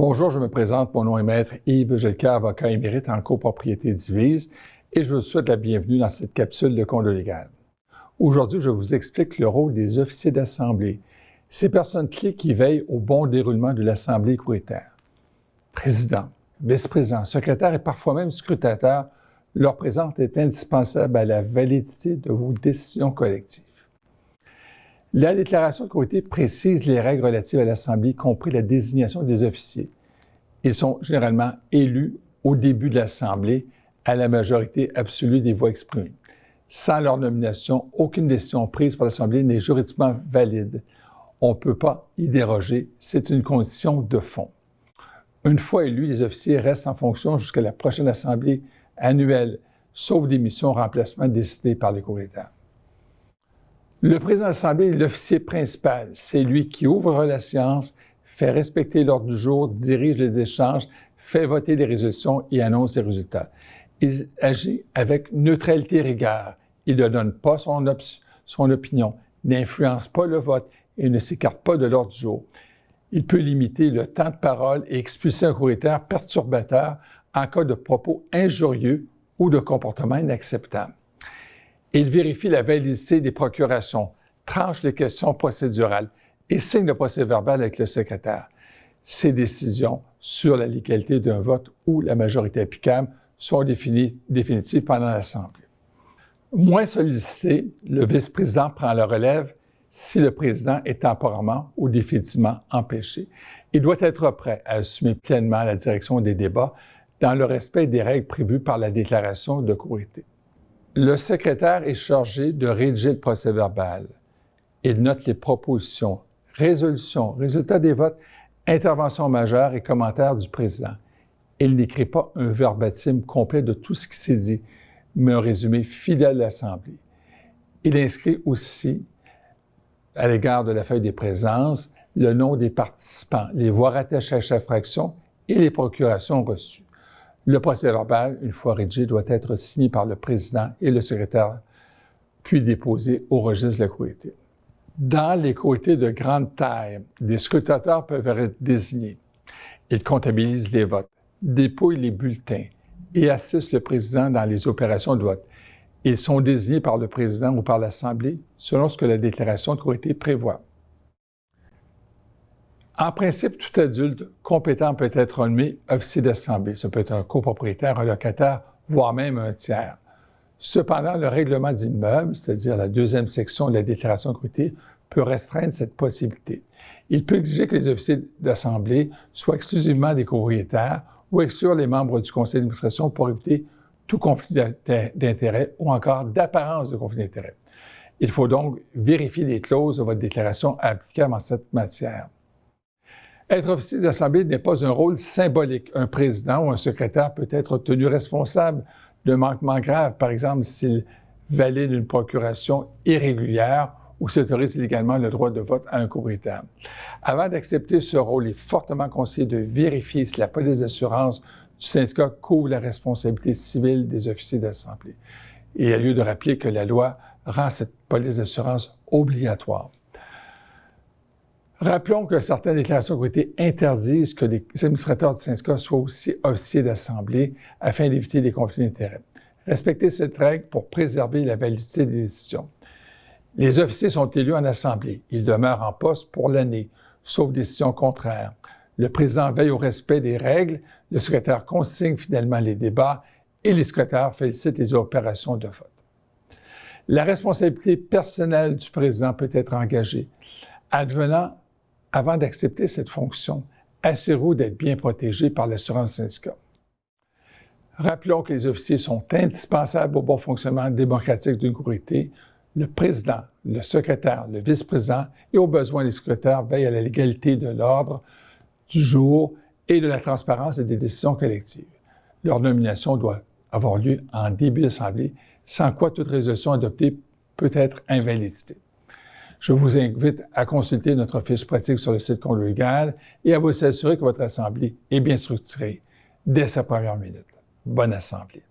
Bonjour, je me présente, mon nom est Maître Yves Gelka, avocat émérite en copropriété divise, et je vous souhaite la bienvenue dans cette capsule de condo légal. Aujourd'hui, je vous explique le rôle des officiers d'assemblée, ces personnes clés qui veillent au bon déroulement de l'assemblée couritaire. Président, vice-président, secrétaire et parfois même scrutateur, leur présence est indispensable à la validité de vos décisions collectives. La déclaration de courtier précise les règles relatives à l'Assemblée, y compris la désignation des officiers. Ils sont généralement élus au début de l'Assemblée à la majorité absolue des voix exprimées. Sans leur nomination, aucune décision prise par l'Assemblée n'est juridiquement valide. On ne peut pas y déroger, c'est une condition de fond. Une fois élus, les officiers restent en fonction jusqu'à la prochaine Assemblée annuelle, sauf des missions remplacement décidées par les courtiers. Le président de l'Assemblée est l'officier principal. C'est lui qui ouvre la séance, fait respecter l'ordre du jour, dirige les échanges, fait voter les résolutions et annonce les résultats. Il agit avec neutralité et rigueur. Il ne donne pas son opinion, n'influence pas le vote et ne s'écarte pas de l'ordre du jour. Il peut limiter le temps de parole et expulser un courtier perturbateur en cas de propos injurieux ou de comportement inacceptable. Il vérifie la validité des procurations, tranche les questions procédurales et signe le procès-verbal avec le secrétaire. Ces décisions sur la légalité d'un vote ou la majorité applicable sont définitives pendant l'Assemblée. Moins sollicité, le vice-président prend la relève si le président est temporairement ou définitivement empêché. Il doit être prêt à assumer pleinement la direction des débats dans le respect des règles prévues par la déclaration de courtier. Le secrétaire est chargé de rédiger le procès-verbal. Il note les propositions, résolutions, résultats des votes, interventions majeures et commentaires du président. Il n'écrit pas un verbatim complet de tout ce qui s'est dit, mais un résumé fidèle de l'Assemblée. Il inscrit aussi, à l'égard de la feuille des présences, le nom des participants, les voix rattachées à chaque fraction et les procurations reçues. Le procès-verbal, une fois rédigé, doit être signé par le président et le secrétaire, puis déposé au registre de la courtier. Dans les courtiers de grande taille, des scrutateurs peuvent être désignés. Ils comptabilisent les votes, dépouillent les bulletins et assistent le président dans les opérations de vote. Ils sont désignés par le président ou par l'Assemblée selon ce que la déclaration de courtier prévoit. En principe, tout adulte compétent peut être nommé officier d'assemblée. Ça peut être un copropriétaire, un locataire, voire même un tiers. Cependant, le règlement d'immeuble, c'est-à-dire la deuxième section de la déclaration de courtier, peut restreindre cette possibilité. Il peut exiger que les officiers d'assemblée soient exclusivement des copropriétaires ou exclure les membres du conseil d'administration pour éviter tout conflit d'intérêt ou encore d'apparence de conflit d'intérêt. Il faut donc vérifier les clauses de votre déclaration applicables en cette matière. Être officier d'assemblée n'est pas un rôle symbolique. Un président ou un secrétaire peut être tenu responsable d'un manquement grave, par exemple s'il valide une procuration irrégulière ou s'autorise illégalement le droit de vote à un copropriétaire. Avant d'accepter ce rôle, il est fortement conseillé de vérifier si la police d'assurance du syndicat couvre la responsabilité civile des officiers d'assemblée. Et il y a lieu de rappeler que la loi rend cette police d'assurance obligatoire. Rappelons que certaines déclarations de courtier interdisent que les administrateurs du syndicat soient aussi officiers d'assemblée afin d'éviter les conflits d'intérêts. Respectez cette règle pour préserver la validité des décisions. Les officiers sont élus en assemblée. Ils demeurent en poste pour l'année, sauf décision contraire. Le président veille au respect des règles, le secrétaire consigne fidèlement les débats et les secrétaires félicitent les opérations de vote. La responsabilité personnelle du président peut être engagée. Advenant avant d'accepter cette fonction, assurez-vous d'être bien protégé par l'assurance syndicale. Rappelons que les officiers sont indispensables au bon fonctionnement démocratique d'une courtier. Le président, le secrétaire, le vice-président et au besoin les secrétaires veillent à la légalité de l'ordre du jour et de la transparence et des décisions collectives. Leur nomination doit avoir lieu en début d'assemblée, sans quoi toute résolution adoptée peut être invalidée. Je vous invite à consulter notre fiche pratique sur le site Condo légal et à vous assurer que votre assemblée est bien structurée dès sa première minute. Bonne assemblée.